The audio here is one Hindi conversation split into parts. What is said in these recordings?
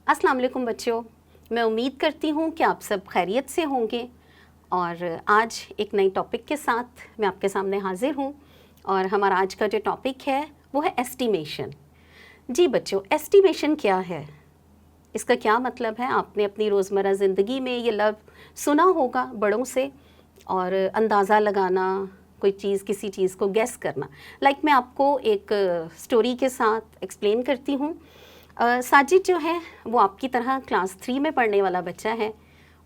अस्सलाम वालेकुम बच्चों, मैं उम्मीद करती हूँ कि आप सब खैरियत से होंगे और आज एक नई टॉपिक के साथ मैं आपके सामने हाजिर हूँ। और हमारा आज का जो टॉपिक है वो है एस्टीमेशन। जी बच्चों, एस्टीमेशन क्या है, इसका क्या मतलब है? आपने अपनी रोज़मर्रा ज़िंदगी में ये लफ्ज़ सुना होगा बड़ों से, और अंदाज़ा लगाना, कोई चीज़, किसी चीज़ को गेस करना। मैं आपको एक स्टोरी के साथ एक्सप्लेन करती हूँ। साजिद जो है वो आपकी तरह क्लास 3 में पढ़ने वाला बच्चा है।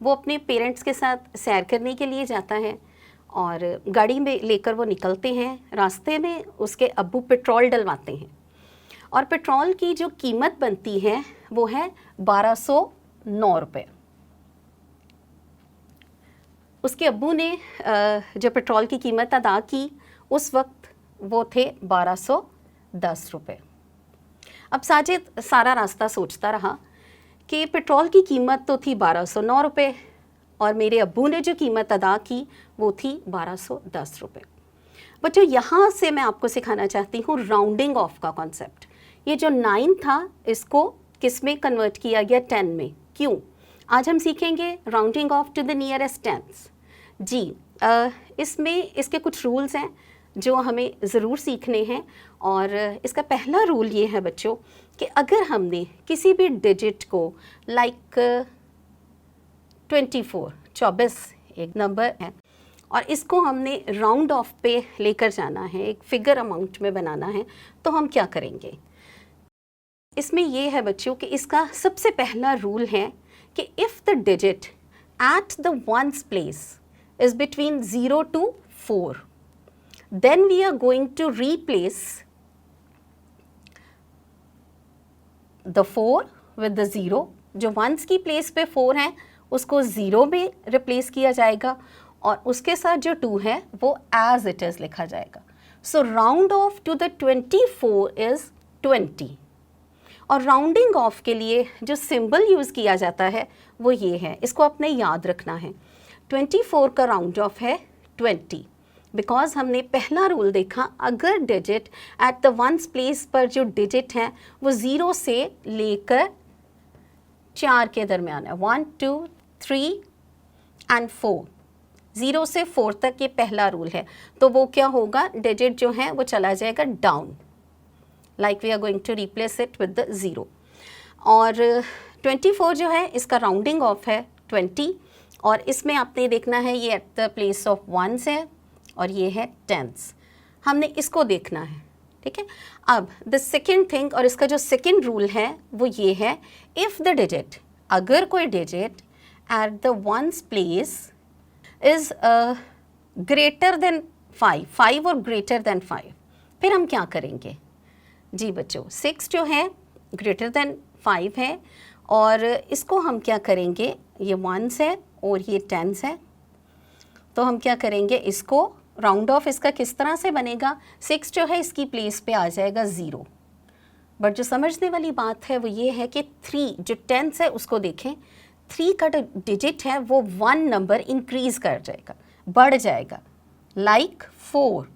वो अपने पेरेंट्स के साथ सैर करने के लिए जाता है और गाड़ी में लेकर वो निकलते हैं। रास्ते में उसके अब्बू पेट्रोल डलवाते हैं और पेट्रोल की जो कीमत बनती है वो है 1209 रुपये। उसके अब्बू ने जो पेट्रोल की कीमत अदा की उस वक्त वो थे 1210 रुपये। अब साजिद सारा रास्ता सोचता रहा कि पेट्रोल की कीमत तो थी 1209 रुपये और मेरे अब्बू ने जो कीमत अदा की वो थी 1210 रुपये। बच्चों, यहाँ से मैं आपको सिखाना चाहती हूँ राउंडिंग ऑफ का कॉन्सेप्ट। ये जो 9 था इसको किस में कन्वर्ट किया गया? 10 में। क्यों? आज हम सीखेंगे rounding off to the nearest tens. जी, इसमें इसके कुछ रूल्स हैं जो हमें ज़रूर सीखने हैं। और इसका पहला रूल ये है बच्चों कि अगर हमने किसी भी डिजिट को 24 एक नंबर है और इसको हमने राउंड ऑफ पे लेकर जाना है, एक फिगर अमाउंट में बनाना है, तो हम क्या करेंगे? इसमें ये है बच्चों कि इसका सबसे पहला रूल है कि if the digit at the ones place is between 0 to 4, then we are going to replace the 4 with the 0. जो ones की प्लेस पे 4 है उसको 0 में रिप्लेस किया जाएगा और उसके साथ जो 2 है वो as it is लिखा जाएगा. So round off to the 24 is 20. और राउंडिंग ऑफ के लिए जो सिंबल यूज़ किया जाता है वो ये है, इसको आपने याद रखना है। 24 का राउंड ऑफ है 20, बिकॉज हमने पहला रूल देखा, अगर digit at the ones place पर जो डिजिट है वो 0 से लेकर 4 के दरमियान है, 1 2 3 एंड 4, 0 से 4 तक ये पहला रूल है। तो वो क्या होगा? डिजिट जो है वो चला जाएगा down, like we are going to replace it with the 0। और 24 जो है इसका राउंडिंग ऑफ है 20 और इसमें आपने देखना है ये at the place of ones है और ये है टेंस, हमने इसको देखना है, ठीक है। अब द सेकेंड थिंग, और इसका जो सेकेंड रूल है वो ये है, इफ़ द डिजिट, अगर कोई digit at the ones place is greater than 5 और ग्रेटर देन 5, फिर हम क्या करेंगे? जी बच्चों, 6 जो है ग्रेटर देन 5 है और इसको हम क्या करेंगे? ये वंस है और ये टेंस है, तो हम क्या करेंगे? इसको राउंड ऑफ इसका किस तरह से बनेगा? 6 जो है इसकी प्लेस पे आ जाएगा 0। बट जो समझने वाली बात है वो ये है कि 3 जो टेंस है उसको देखें, 3 का डिजिट है वो 1 नंबर इंक्रीज़ कर जाएगा, बढ़ जाएगा, लाइक 4।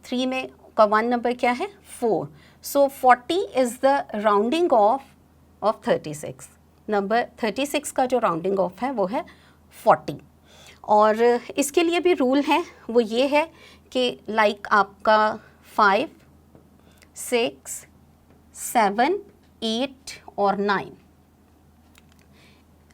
3 में का 1 नंबर क्या है? 4। सो 40 is the rounding off 36। Number 36 का जो राउंडिंग ऑफ है वो है 40। और इसके लिए भी रूल है, वो ये है कि लाइक आपका 5 6 7 8 और 9,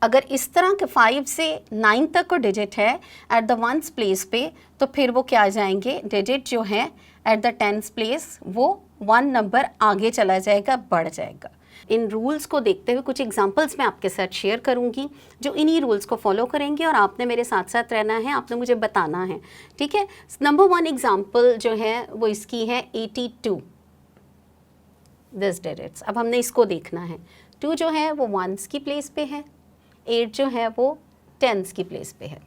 अगर इस तरह के 5 से 9 तक को डिजिट है एट द वंस प्लेस पे, तो फिर वो क्या आ जाएंगे? डिजिट जो है एट द टेंस प्लेस वो 1 नंबर आगे चला जाएगा, बढ़ जाएगा। इन रूल्स को देखते हुए कुछ एग्जांपल्स मैं आपके साथ शेयर करूंगी जो इन्हीं रूल्स को फॉलो करेंगे और आपने मेरे साथ साथ रहना है, आपने मुझे बताना है, ठीक है। नंबर 1 एग्जांपल जो है वो इसकी है 82 दिस डिजिट्स। अब हमने इसको देखना है, 2 जो है वो वंस की प्लेस पे है, 8 जो है वो टेंस की प्लेस पे है।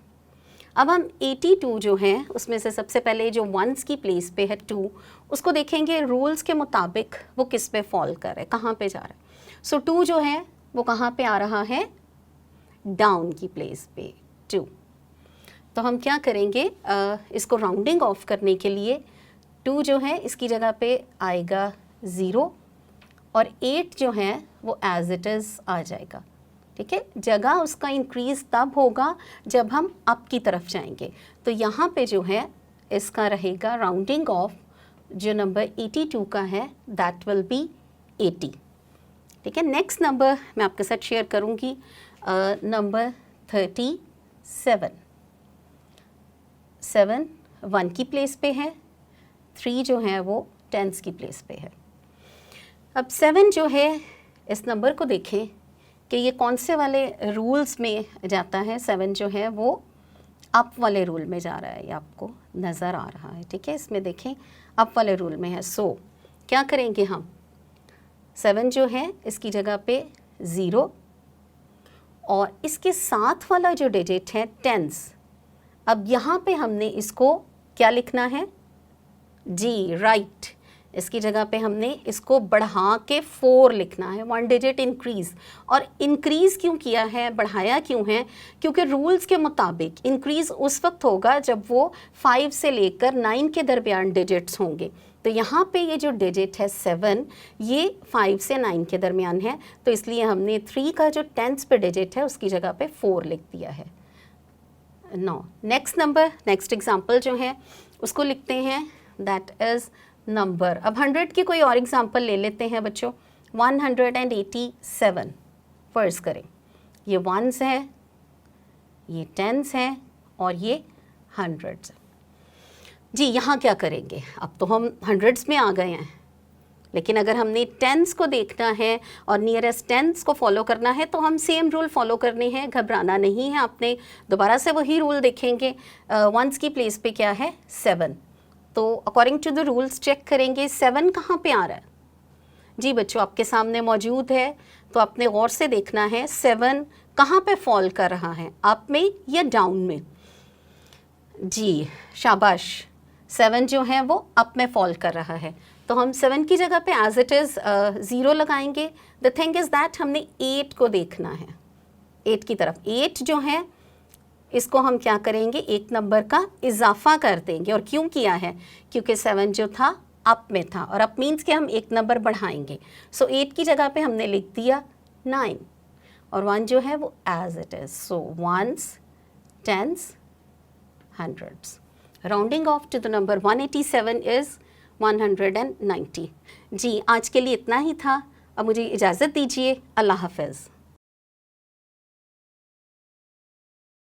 अब हम 82 जो है उसमें से सबसे पहले जो वंस की प्लेस पे है 2, उसको देखेंगे रूल्स के मुताबिक वो किस पे फॉल कर रहा है, कहाँ पे जा रहा है। सो 2 जो है वो कहाँ पे आ रहा है? डाउन की प्लेस पे 2। तो हम क्या करेंगे? इसको राउंडिंग ऑफ करने के लिए 2 जो है इसकी जगह पे आएगा 0 और 8 जो है वो एज इट इज़ आ जाएगा। ठीक है, जगह उसका इंक्रीज तब होगा जब हम अप की तरफ जाएंगे। तो यहाँ पे जो है इसका रहेगा राउंडिंग ऑफ, जो नंबर 82 का है दैट विल बी 80। ठीक है, नेक्स्ट नंबर मैं आपके साथ शेयर करूँगी नंबर 37। 7 1 की प्लेस पे है, 3 जो है वो टेंस की प्लेस पे है। अब 7 जो है, इस नंबर को देखें कि ये कौन से वाले रूल्स में जाता है। 7 जो है वो अप वाले रूल में जा रहा है, ये आपको नज़र आ रहा है। ठीक है, इसमें देखें अप वाले रूल में है। सो क्या करेंगे हम, 7 जो है इसकी जगह पे 0 और इसके साथ वाला जो डिजिट है टेंस, अब यहाँ पे हमने इसको क्या लिखना है, जी राइट, इसकी जगह पे हमने इसको बढ़ा के 4 लिखना है, 1 डिजिट इंक्रीज़। और इंक्रीज़ क्यों किया है, बढ़ाया क्यों है, क्योंकि रूल्स के मुताबिक इंक्रीज़ उस वक्त होगा जब वो 5 से लेकर 9 के दरमियान डिजिट्स होंगे। तो यहाँ पे ये जो डिजिट है 7, ये 5 से 9 के दरमियान है, तो इसलिए हमने 3 का जो टेंस पे डिजिट है उसकी जगह पे 4 लिख दिया है। No, next number, next example जो है उसको लिखते हैं दैट इज़ नंबर। अब 100 की कोई और एग्जांपल ले लेते हैं बच्चों। 187 फर्ज करें, ये 1s है, ये 10s है और ये 100s। जी यहाँ क्या करेंगे, अब तो हम 100s में आ गए हैं, लेकिन अगर हमने 10s को देखना है और नियरेस्ट 10s को फॉलो करना है तो हम सेम रूल फॉलो करने हैं, घबराना नहीं है आपने। दोबारा से वही रूल देखेंगे। 1s की प्लेस पे क्या है, 7, तो according to the rules check करेंगे 7 कहाँ पे आ रहा है। जी बच्चों आपके सामने मौजूद है, तो आपने गौर से देखना है 7 कहाँ पे फॉल कर रहा है, अप में या डाउन में। जी शाबाश, 7 जो है वो अप में फॉल कर रहा है, तो हम 7 की जगह पे एज इट इज़ 0 लगाएंगे। द थिंग इज़ दैट हमने 8 को देखना है, 8 की तरफ। 8 जो है इसको हम क्या करेंगे, एक नंबर का इजाफा कर देंगे। और क्यों किया है, क्योंकि 7 जो था अप में था, और अप मीन्स कि हम एक नंबर बढ़ाएंगे। सो 8 की जगह पे हमने लिख दिया 9 और 1 जो है वो as it is. So 1s 10s 100s। Rounding off to the number 187 is 190। जी आज के लिए इतना ही था, अब मुझे इजाज़त दीजिए, अल्लाह हाफ़िज़।